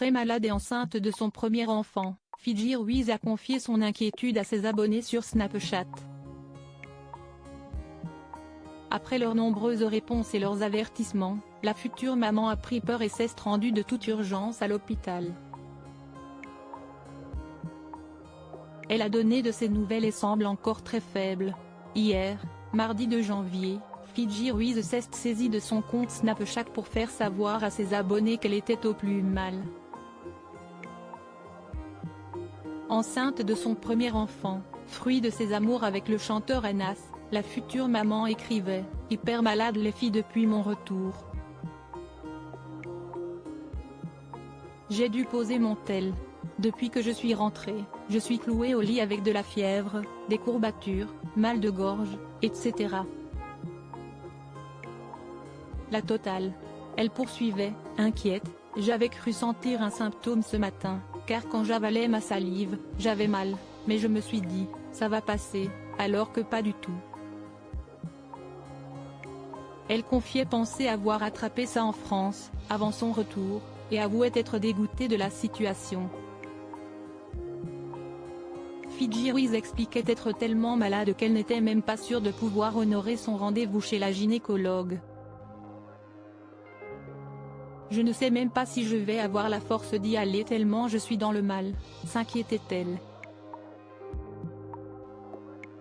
Très malade et enceinte de son premier enfant, Fidji Ruiz a confié son inquiétude à ses abonnés sur Snapchat. Après leurs nombreuses réponses et leurs avertissements, la future maman a pris peur et s'est rendue de toute urgence à l'hôpital. Elle a donné de ses nouvelles et semble encore très faible. Hier, mardi 2 janvier, Fidji Ruiz s'est saisie de son compte Snapchat pour faire savoir à ses abonnés qu'elle était au plus mal. Enceinte de son premier enfant, fruit de ses amours avec le chanteur Enas, la future maman écrivait « Hyper malade les filles depuis mon retour. J'ai dû poser mon tel. Depuis que je suis rentrée, je suis clouée au lit avec de la fièvre, des courbatures, mal de gorge, etc. La totale. » Elle poursuivait, inquiète, « J'avais cru sentir un symptôme ce matin, car quand j'avalais ma salive, j'avais mal, mais je me suis dit, ça va passer, alors que pas du tout. » Elle confiait penser avoir attrapé ça en France, avant son retour, et avouait être dégoûtée de la situation. Fidji Ruiz expliquait être tellement malade qu'elle n'était même pas sûre de pouvoir honorer son rendez-vous chez la gynécologue. « Je ne sais même pas si je vais avoir la force d'y aller tellement je suis dans le mal », s'inquiétait-elle.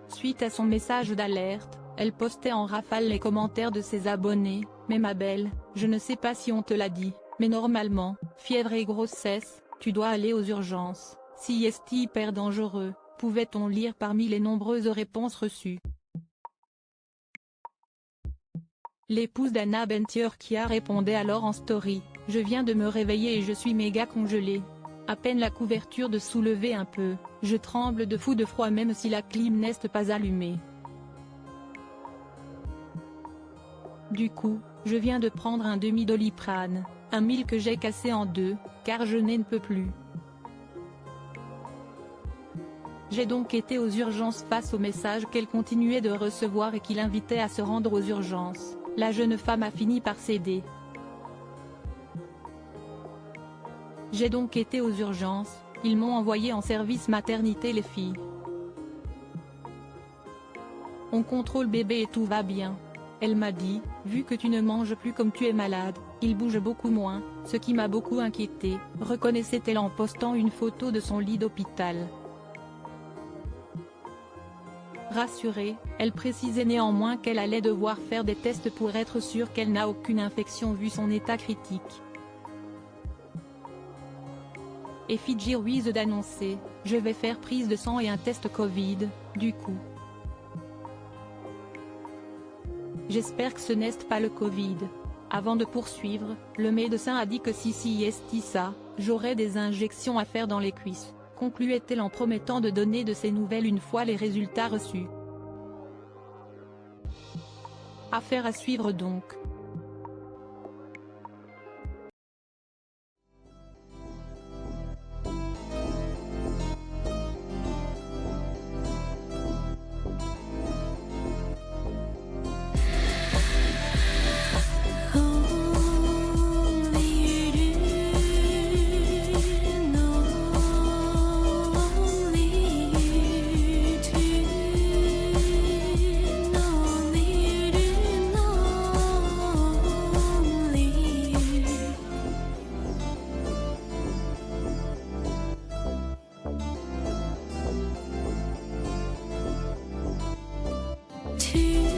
Suite à son message d'alerte, elle postait en rafale les commentaires de ses abonnés, « Mais ma belle, je ne sais pas si on te l'a dit, mais normalement, fièvre et grossesse, tu dois aller aux urgences, si est hyper dangereux », pouvait-on lire parmi les nombreuses réponses reçues. L'épouse d'Anna Benturkia répondait alors en story, « Je viens de me réveiller et je suis méga congelée. À peine la couverture de soulever un peu, je tremble de fou de froid même si la clim n'est pas allumée. Du coup, je viens de prendre un demi-Doliprane, un mille que j'ai cassé en deux, car je n'en peux plus. J'ai donc été aux urgences » face au message qu'elle continuait de recevoir et qui l'invitait à se rendre aux urgences. La jeune femme a fini par céder. « J'ai donc été aux urgences, ils m'ont envoyé en service maternité les filles. On contrôle bébé et tout va bien. Elle m'a dit, vu que tu ne manges plus comme tu es malade, il bouge beaucoup moins, ce qui m'a beaucoup inquiétée », reconnaissait-elle en postant une photo de son lit d'hôpital. Rassurée, elle précisait néanmoins qu'elle allait devoir faire des tests pour être sûre qu'elle n'a aucune infection vu son état critique. Et Fidji Ruiz d'annoncer, « Je vais faire prise de sang et un test Covid, du coup. J'espère que ce n'est pas le Covid. » Avant de poursuivre, le médecin a dit que si est ça, j'aurai des injections à faire dans les cuisses, concluait-elle en promettant de donner de ses nouvelles une fois les résultats reçus. Affaire à suivre donc. To